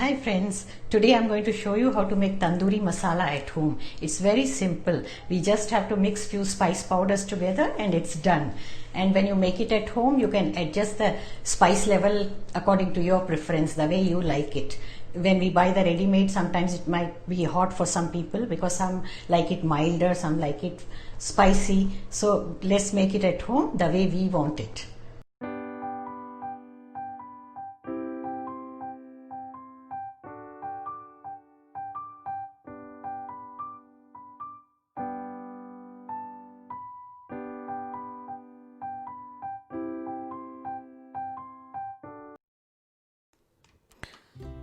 Hi friends, today I'm going to show you how to make Tandoori Masala at home. It's very simple. We just have to mix few spice powders together and it's done. And when you make it at home, you can adjust the spice level according to your preference, the way you like it. When we buy the ready-made, sometimes it might be hot for some people because some like it milder, some like it spicy. So let's make it at home the way we want it.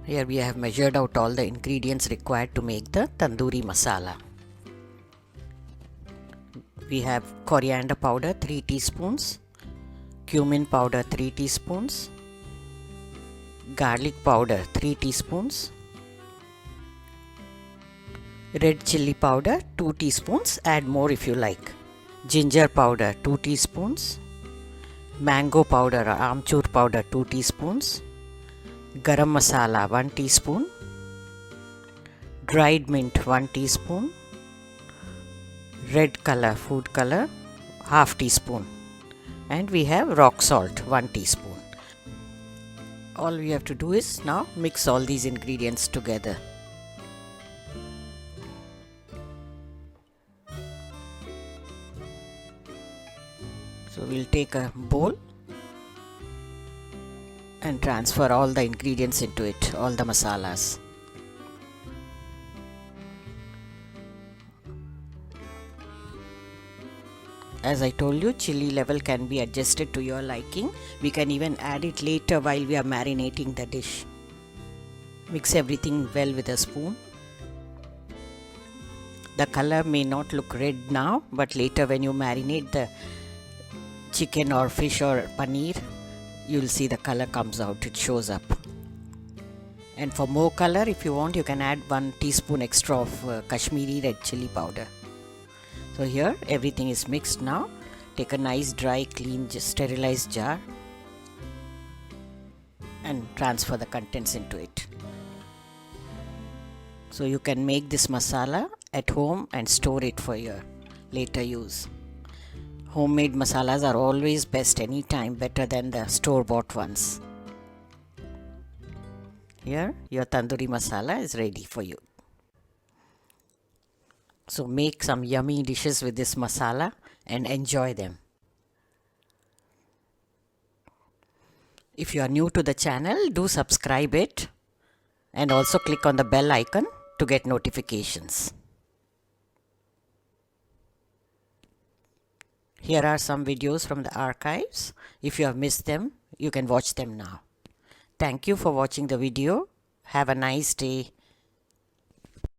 Here we have measured out all the ingredients required to make the Tandoori Masala. We have coriander powder 3 teaspoons, cumin powder 3 teaspoons, garlic powder 3 teaspoons, red chilli powder 2 teaspoons, add more if you like, ginger powder 2 teaspoons, mango powder or amchur powder 2 teaspoons, Garam Masala 1 teaspoon, dried mint 1 teaspoon, red color food color half teaspoon, and we have rock salt 1 teaspoon. All we have to do is now mix all these ingredients together. So we'll take a bowl and transfer all the ingredients into it, all the masalas. As I told you, chili level can be adjusted to your liking. We can even add it later while we are marinating the dish. Mix everything well with a spoon. The color may not look red now, but later when you marinate the chicken or fish or paneer, you'll see the color comes out, it shows up. And for more color, if you want, you can add 1 teaspoon extra of Kashmiri red chili powder. So here everything is mixed now. Take a nice dry clean sterilized jar and transfer the contents into it. So you can make this masala at home and store it for your later use. Homemade masalas are always best anytime, better than the store-bought ones. Here your tandoori masala is ready for you. So make some yummy dishes with this masala and enjoy them. If you are new to the channel, do subscribe it and also click on the bell icon to get notifications. Here are some videos from the archives. If you have missed them, you can watch them now. Thank you for watching the video. Have a nice day.